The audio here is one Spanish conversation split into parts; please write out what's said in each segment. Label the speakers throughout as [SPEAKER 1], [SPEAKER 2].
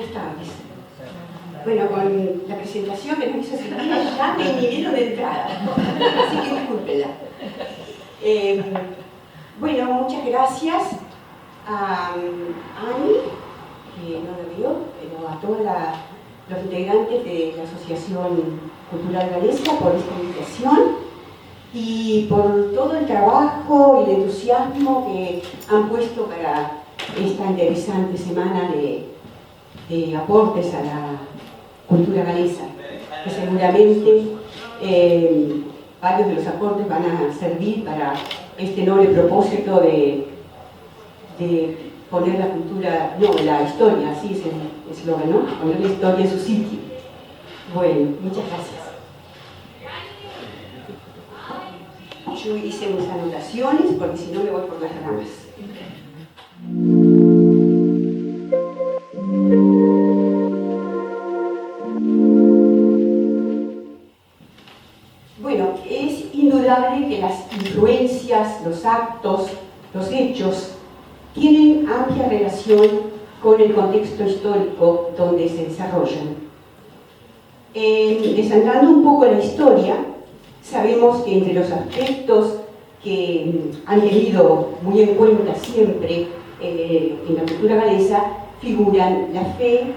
[SPEAKER 1] Buenas tardes. Bueno, con la presentación que nos hizo Silvina ya me inhibieron de entrada, así que discúlpenla. Bueno, muchas gracias a Ani, que no la veo, pero a todos los integrantes de la Asociación Cultural Galesa por esta invitación y por todo el trabajo y el entusiasmo que han puesto para esta interesante semana de aportes a la cultura galesa, que seguramente varios de los aportes van a servir para este noble propósito de poner la cultura, no, la historia, así es el eslogan, ¿no? Poner la historia en su sitio. Bueno, muchas gracias. Yo hice mis anotaciones porque si no me voy por las ramas. Bueno, es indudable que las influencias, los actos, los hechos tienen amplia relación con el contexto histórico donde se desarrollan. Desandando un poco la historia, sabemos que entre los aspectos que han tenido muy en cuenta siempre en la cultura galesa figuran la fe,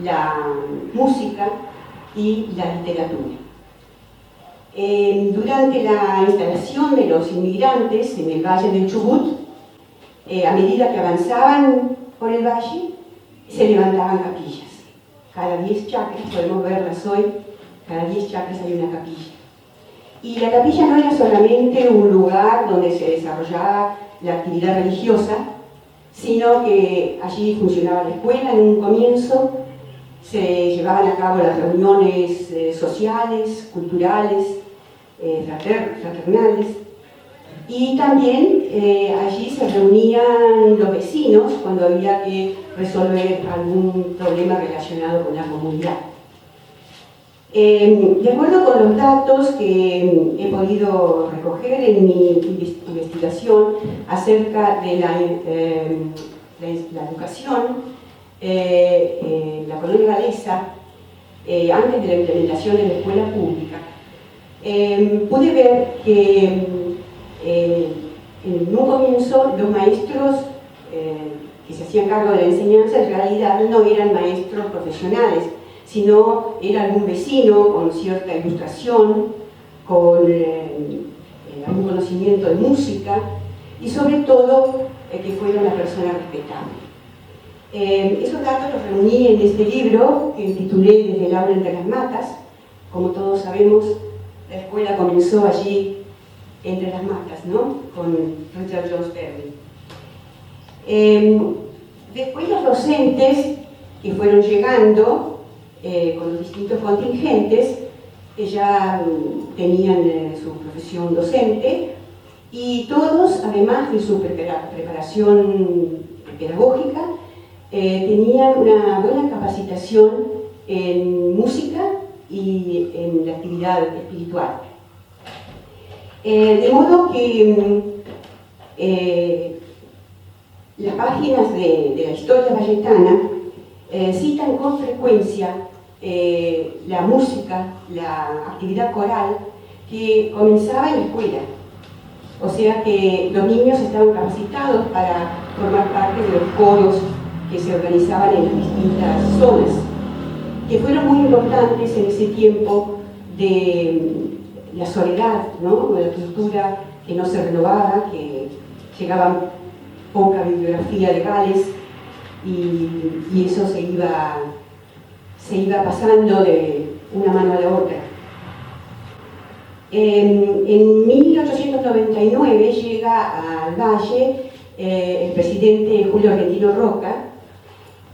[SPEAKER 1] la música y la literatura. Durante la instalación de los inmigrantes en el Valle del Chubut, a medida que avanzaban por el valle, se levantaban capillas. Cada 10 chacras, podemos verlas hoy, cada 10 chacras hay una capilla. Y la capilla no era solamente un lugar donde se desarrollaba la actividad religiosa, sino que allí funcionaba la escuela en un comienzo, se llevaban a cabo las reuniones sociales, culturales, fraternales, y también allí se reunían los vecinos cuando había que resolver algún problema relacionado con la comunidad. De acuerdo con los datos que he podido recoger en mi investigación acerca de la educación, la colonia galesa, antes de la implementación de la escuela pública, pude ver que en un comienzo los maestros que se hacían cargo de la enseñanza en realidad no eran maestros profesionales, sino era algún vecino con cierta ilustración, con algún conocimiento de música y sobre todo que fuera una persona respetable. Esos datos los reuní en este libro que titulé Desde el aula entre las matas. Como todos sabemos, la escuela comenzó allí entre las matas, ¿no? Con Richard Jones Perry. Después los docentes que fueron llegando con los distintos contingentes, que ya tenían su profesión docente, y todos, además de su preparación pedagógica, tenían una buena capacitación en música y en la actividad espiritual. De modo que las páginas de la historia valletana citan con frecuencia la música, la actividad coral que comenzaba en la escuela. O sea que los niños estaban capacitados para formar parte de los coros que se organizaban en las distintas zonas, que fueron muy importantes en ese tiempo de la soledad, ¿no? De la cultura que no se renovaba, que llegaba poca bibliografía de Gales y eso se iba pasando de una mano a la otra. En 1899 llega al Valle el presidente Julio Argentino Roca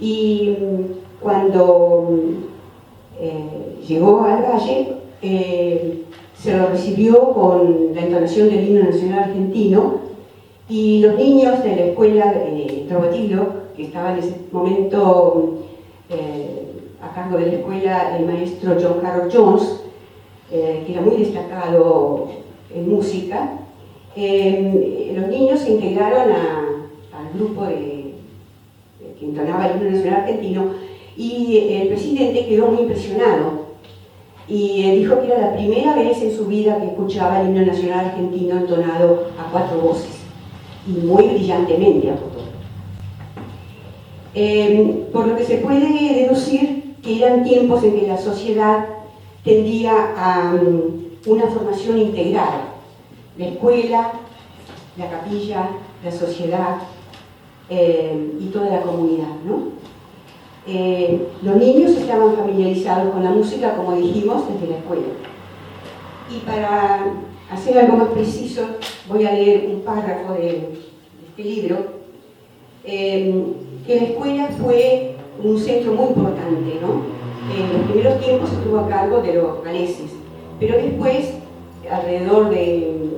[SPEAKER 1] y cuando llegó al Valle se lo recibió con la entonación del himno nacional argentino y los niños de la escuela de Trovatilo, que estaba en ese momento a cargo de la escuela el maestro John Harold Jones, que era muy destacado en música, los niños se integraron al grupo que entonaba el himno nacional argentino Y el presidente quedó muy impresionado y dijo que era la primera vez en su vida que escuchaba el himno nacional argentino entonado a 4 voces, y muy brillantemente apuntó. Por lo que se puede deducir que eran tiempos en que la sociedad tendía a una formación integrada: la escuela, la capilla, la sociedad y toda la comunidad, ¿no? Los niños estaban familiarizados con la música, como dijimos, desde la escuela. Y para hacer algo más preciso, voy a leer un párrafo de este libro. Que la escuela fue un centro muy importante, ¿no? En los primeros tiempos estuvo a cargo de los galeses, pero después, alrededor del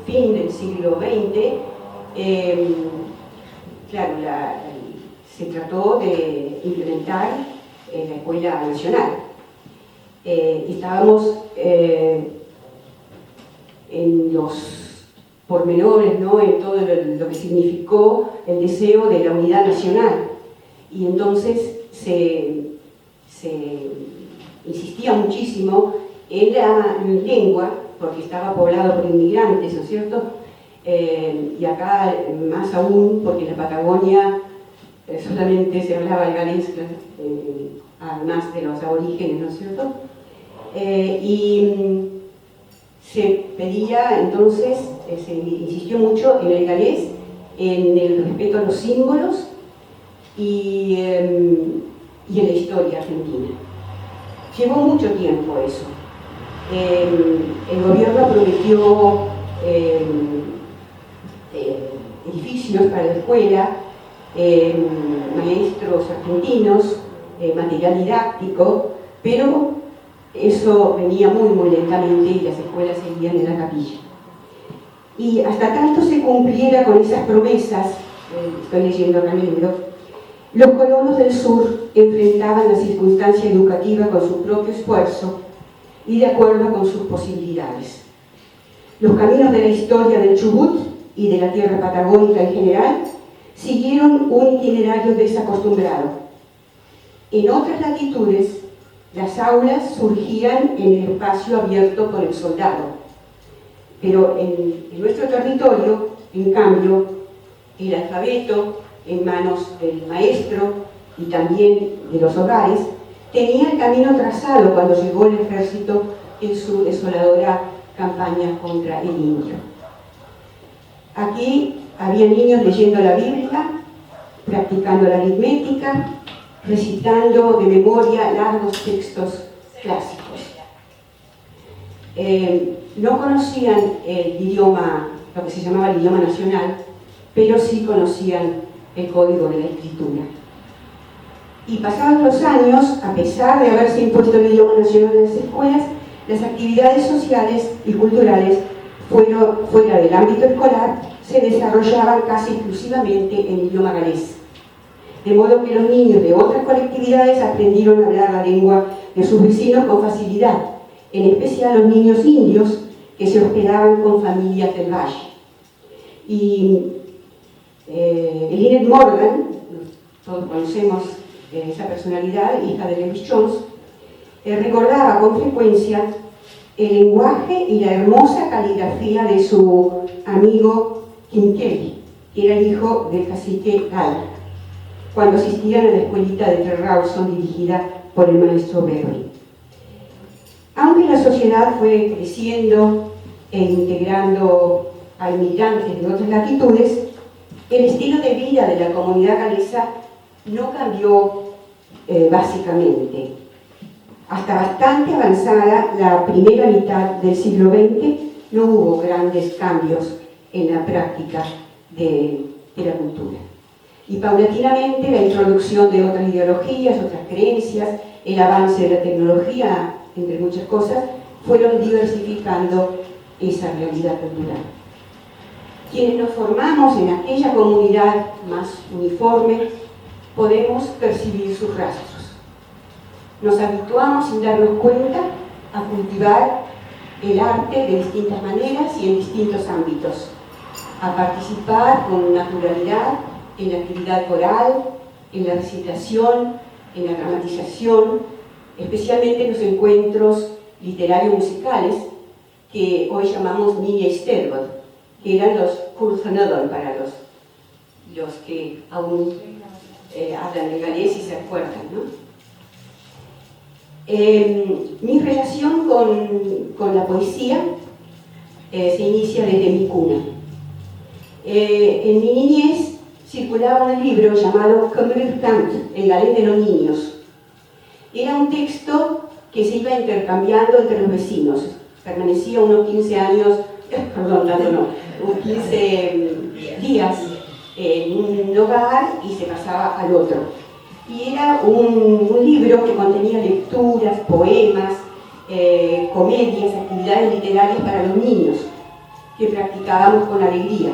[SPEAKER 1] fin del siglo XX, claro, se trató de implementar la escuela nacional. Estábamos en los pormenores, ¿no? En todo lo que significó el deseo de la unidad nacional, y entonces se insistía muchísimo en la lengua, porque estaba poblado por inmigrantes, ¿no es cierto? Y acá más aún, porque en la Patagonia solamente se hablaba el galés, además de los aborígenes, ¿no es cierto? Y se pedía entonces, se insistió mucho en el galés, en el respeto a los símbolos y en la historia argentina. Llevó mucho tiempo eso. El gobierno prometió edificios para la escuela, maestros argentinos, material didáctico, pero eso venía muy lentamente y las escuelas seguían en la capilla. Y hasta tanto se cumpliera con esas promesas, estoy leyendo acá el libro, los colonos del sur enfrentaban la circunstancia educativa con su propio esfuerzo y de acuerdo con sus posibilidades. Los caminos de la historia del Chubut y de la tierra patagónica en general siguieron un itinerario desacostumbrado. En otras latitudes, las aulas surgían en el espacio abierto por el soldado, pero en nuestro territorio, en cambio, el alfabeto en manos del maestro y también de los hogares tenía el camino trazado cuando llegó el ejército en su desoladora campaña contra el indio. Aquí había niños leyendo la Biblia, practicando la aritmética, recitando de memoria largos textos clásicos. No conocían el idioma, lo que se llamaba el idioma nacional, pero sí conocían el código de la escritura. Y pasados los años, a pesar de haberse impuesto el idioma nacional en las escuelas, las actividades sociales y culturales fuera del ámbito escolar se desarrollaban casi exclusivamente en idioma galés. De modo que los niños de otras colectividades aprendieron a hablar la lengua de sus vecinos con facilidad, en especial los niños indios que se hospedaban con familias del valle. Y Lynette Morgan, todos conocemos esa personalidad, hija de Lewis Jones, recordaba con frecuencia el lenguaje y la hermosa caligrafía de su amigo Kim Kelly, que era el hijo del cacique Gala, cuando asistían a la escuelita de Tre Rawson dirigida por el maestro Beverly. Aunque la sociedad fue creciendo e integrando a inmigrantes de otras latitudes, el estilo de vida de la comunidad galesa no cambió básicamente. Hasta bastante avanzada la primera mitad del siglo XX no hubo grandes cambios en la práctica de la cultura. Y paulatinamente la introducción de otras ideologías, otras creencias, el avance de la tecnología, entre muchas cosas, fueron diversificando esa realidad cultural. Quienes nos formamos en aquella comunidad más uniforme, podemos percibir sus rastros. Nos habituamos sin darnos cuenta a cultivar el arte de distintas maneras y en distintos ámbitos, a participar con naturalidad en la actividad coral, en la recitación, en la dramatización, especialmente en los encuentros literarios musicales que hoy llamamos mini Stergot, que eran los Kursanodon para los que aún hablan de galés y se acuerdan, ¿no? Mi relación con la poesía se inicia desde mi cuna. En mi niñez circulaba un libro llamado Kammerkant, el galés de los niños. Era un texto que se iba intercambiando entre los vecinos. Permanecía unos 15 años, perdón, unos 15 días en un hogar y se pasaba al otro. Y era un libro que contenía lecturas, poemas, comedias, actividades literarias para los niños, que practicábamos con alegría,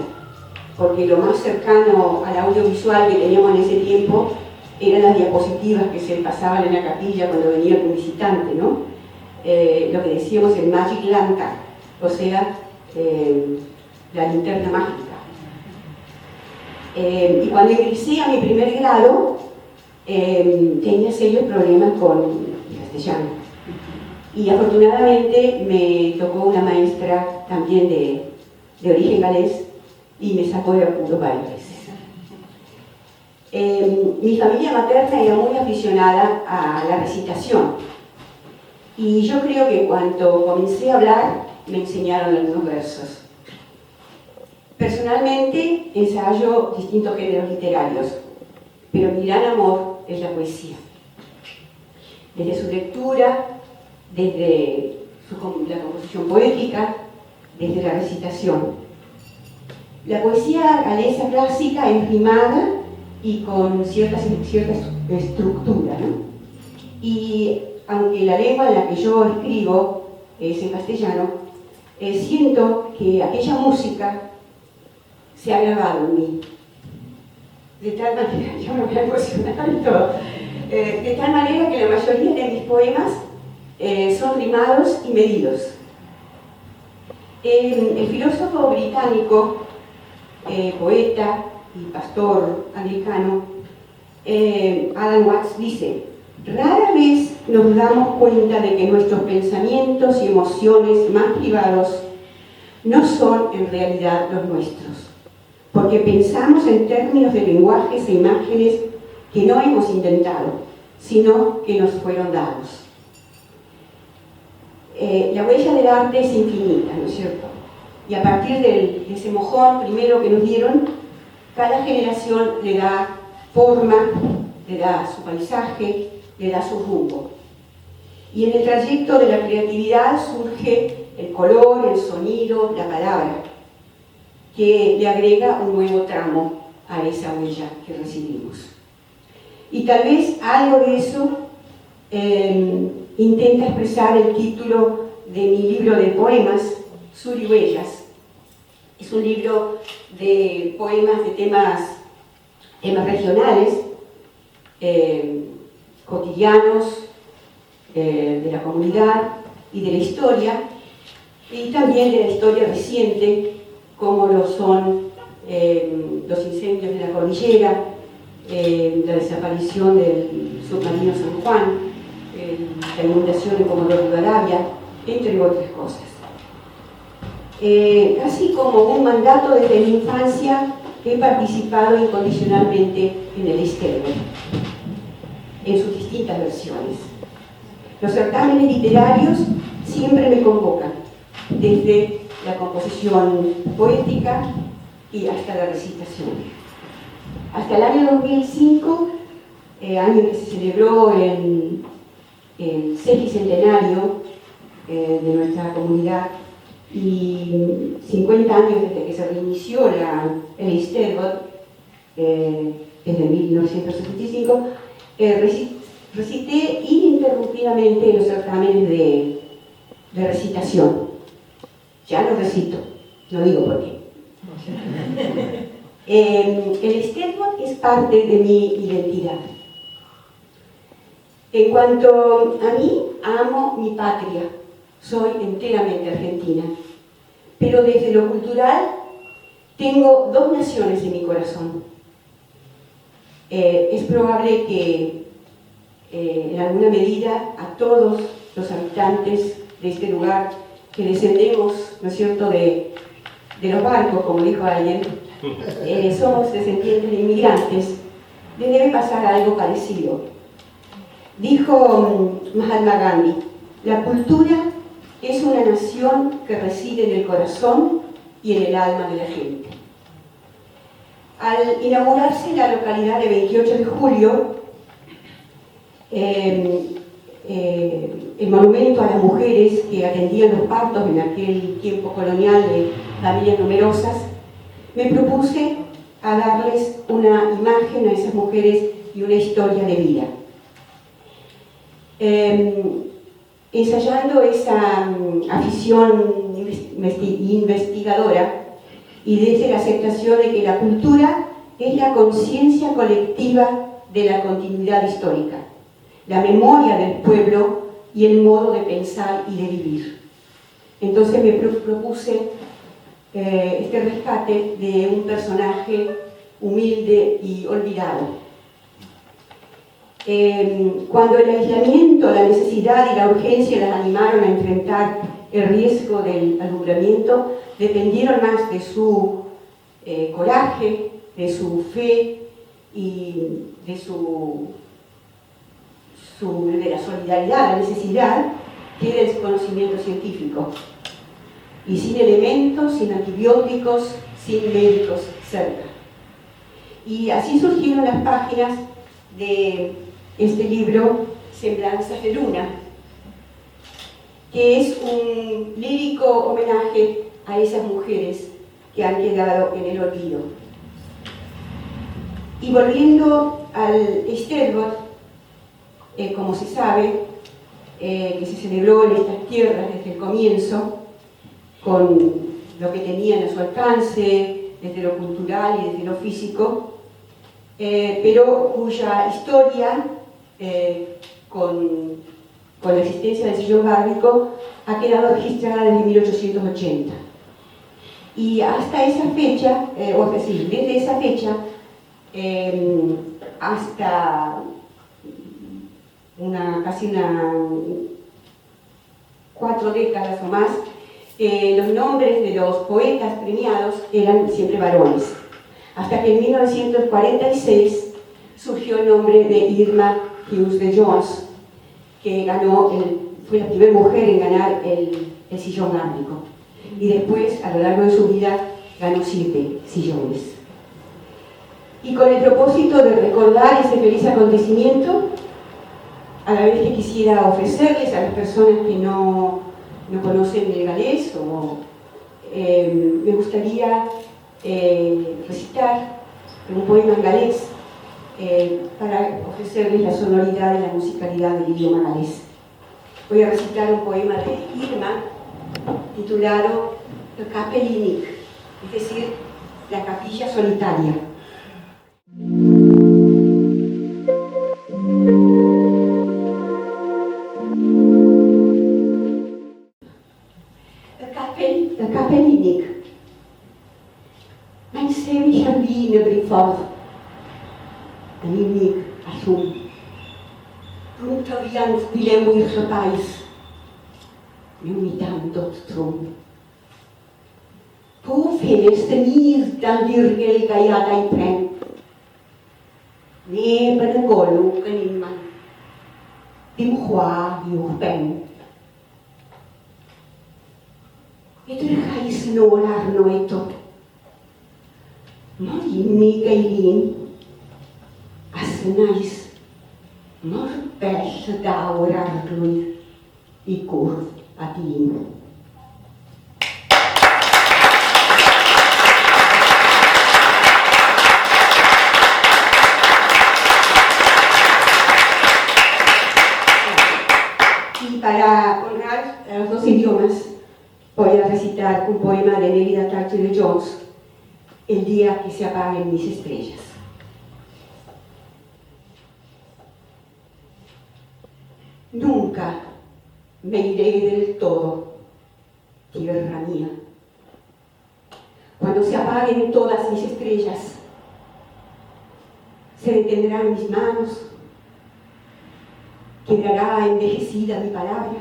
[SPEAKER 1] porque lo más cercano al audiovisual que teníamos en ese tiempo eran las diapositivas que se pasaban en la capilla cuando venía un visitante, ¿no? Lo que decíamos el Magic Lantern, o sea, la linterna mágica. Y cuando ingresé a mi primer grado, tenía serios problemas con el castellano. Y afortunadamente me tocó una maestra también de origen galés y me sacó de apuro varias veces. Mi familia materna era muy aficionada a la recitación. Y yo creo que cuando comencé a hablar, me enseñaron algunos versos. Personalmente, ensayo distintos géneros literarios, pero mi gran amor es la poesía. Desde su lectura, desde la composición poética, desde la recitación. La poesía galesa clásica es rimada y con cierta estructura, ¿no? Y aunque la lengua en la que yo escribo es en castellano, siento que aquella música se ha grabado en mí. De tal manera, yo me voy a emocionar y todo, de tal manera que la mayoría de mis poemas son rimados y medidos. El filósofo británico, poeta y pastor anglicano, Adam Watts dice: rara vez nos damos cuenta de que nuestros pensamientos y emociones más privados no son en realidad los nuestros, porque pensamos en términos de lenguajes e imágenes que no hemos inventado, sino que nos fueron dados. La huella del arte es infinita, ¿no es cierto? Y a partir de ese mojón primero que nos dieron, cada generación le da forma, le da su paisaje, le da su rumbo. Y en el trayecto de la creatividad surge el color, el sonido, la palabra, que le agrega un nuevo tramo a esa huella que recibimos. Y tal vez algo de eso intenta expresar el título de mi libro de poemas, Sur y Huellas. Es un libro de poemas de temas regionales, cotidianos, de la comunidad y de la historia, y también de la historia reciente, como lo son los incendios de la cordillera, la desaparición del submarino San Juan, la inundación en Comodoro Rivadavia, entre otras cosas. Así como un mandato desde mi infancia, he participado incondicionalmente en el Stergot, en sus distintas versiones. Los certámenes literarios siempre me convocan, desde la composición poética y hasta la recitación. Hasta el año 2005, año que se celebró el sesquicentenario de nuestra comunidad, y 50 años desde que se reinició el Stergot, desde 1975, recité ininterrumpidamente los certámenes de recitación. Ya lo recito, no digo por qué. El Stergot es parte de mi identidad. En cuanto a mí, amo mi patria. Soy enteramente argentina. Pero desde lo cultural, tengo dos naciones en mi corazón. Es probable que en alguna medida a todos los habitantes de este lugar que descendemos, ¿no es cierto?, de los barcos, como dijo alguien, somos descendientes de inmigrantes, les debe pasar algo parecido. Dijo Mahatma Gandhi: la cultura es una nación que reside en el corazón y en el alma de la gente. Al inaugurarse la localidad de 28 de julio, el monumento a las mujeres que atendían los partos en aquel tiempo colonial de familias numerosas, me propuse a darles una imagen a esas mujeres y una historia de vida. Ensayando esa afición investigadora y desde la aceptación de que la cultura es la conciencia colectiva de la continuidad histórica, la memoria del pueblo y el modo de pensar y de vivir. Entonces me propuse este rescate de un personaje humilde y olvidado. Cuando el aislamiento, la necesidad y la urgencia las animaron a enfrentar el riesgo del alumbramiento, dependieron más de su coraje, de su fe y de la solidaridad, la necesidad, que del conocimiento científico. Y sin elementos, sin antibióticos, sin médicos cerca. Y así surgieron las páginas de este libro, Semblanzas de Luna, que es un lírico homenaje a esas mujeres que han quedado en el olvido. Y volviendo al Esterbot, como se sabe, que se celebró en estas tierras desde el comienzo, con lo que tenían a su alcance, desde lo cultural y desde lo físico, pero cuya historia, con la existencia del sillón bárbico, ha quedado registrada desde 1880. Y hasta esa fecha, o sea, sí, desde esa fecha, hasta casi 4 décadas o más, los nombres de los poetas premiados eran siempre varones. Hasta que en 1946 surgió el nombre de Irma Hughes de Jones, que fue la primera mujer en ganar el sillón bárbico. Y después, a lo largo de su vida, ganó 7 sillones. Y con el propósito de recordar ese feliz acontecimiento, a la vez que quisiera ofrecerles a las personas que no conocen el galés, me gustaría recitar un poema en galés para ofrecerles la sonoridad y la musicalidad del idioma galés. Voy a recitar un poema de Irma titulado El Kapellinik, es decir, la capilla solitaria. El Kapellinik. Mijn zeeuwige wiener briefaf. En ik asum. Runterians dilemmuirse pais. Numitam tot trom. Poofhenes de nier dan dirgel gayada in pren. Neben een golu kanin man. Dim hwa yuh pen. Edrychais nôl arno eto. Mor inni gaelin. As nais. Mor bell dawr arglwydd I gwrdd a dyn. Y para honrar a los 2 idiomas, voy a recitar un poema de Nelida Thatcher de Jones, El día que se apaguen mis estrellas. Nunca me iré del todo, tierra mía. Cuando se apaguen todas mis estrellas, se detendrán mis manos, quedará envejecida mi palabra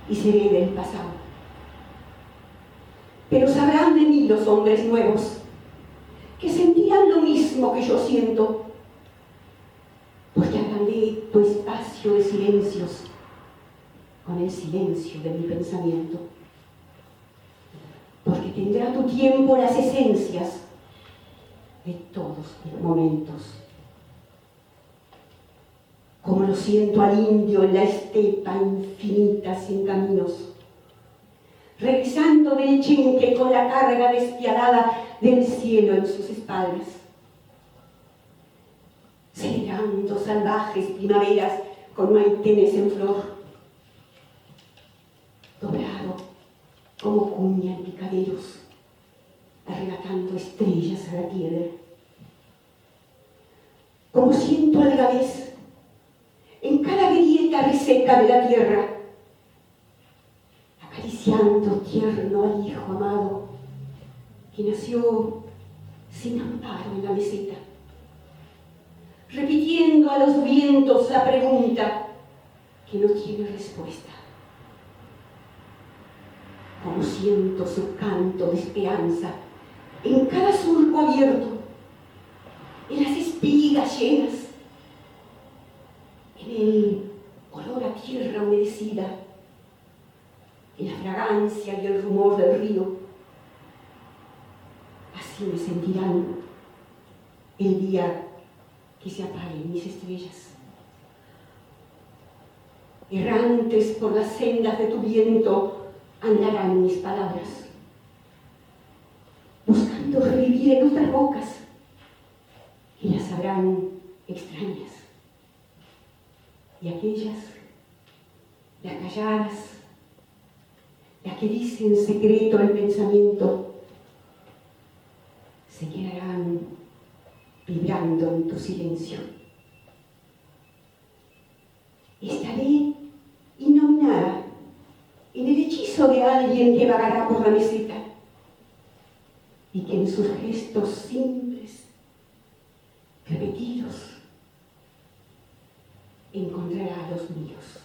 [SPEAKER 1] y seré del pasado. Pero sabrán de mí los hombres nuevos, que sentirán lo mismo que yo siento, porque agrandé tu espacio de silencios con el silencio de mi pensamiento, porque tendrá tu tiempo las esencias de todos los momentos. Como lo siento al indio en la estepa infinita sin caminos, regresando del chenque con la carga despiadada del cielo en sus espaldas, celebrando salvajes primaveras con maitenes en flor, doblado como cuña en picaderos, arrebatando estrellas a la tierra. Como siento al gavés en cada grieta reseca de la tierra, acariciando tierno al hijo amado que nació sin amparo en la meseta, repitiendo a los vientos la pregunta que no tiene respuesta. Como siento su canto de esperanza en cada surco abierto, en las espigas llenas, en el olor a tierra humedecida, en la fragancia y el rumor del río. Así me sentirán el día que se apaguen mis estrellas. Errantes por las sendas de tu viento andarán mis palabras, buscando revivir en otras bocas, y las sabrán extrañas. Y aquellas, las calladas, las que dicen secreto el pensamiento, se quedarán vibrando en tu silencio. Estaré inominada en el hechizo de alguien que vagará por la meseta y que en sus gestos simples, repetidos, encontrará los míos.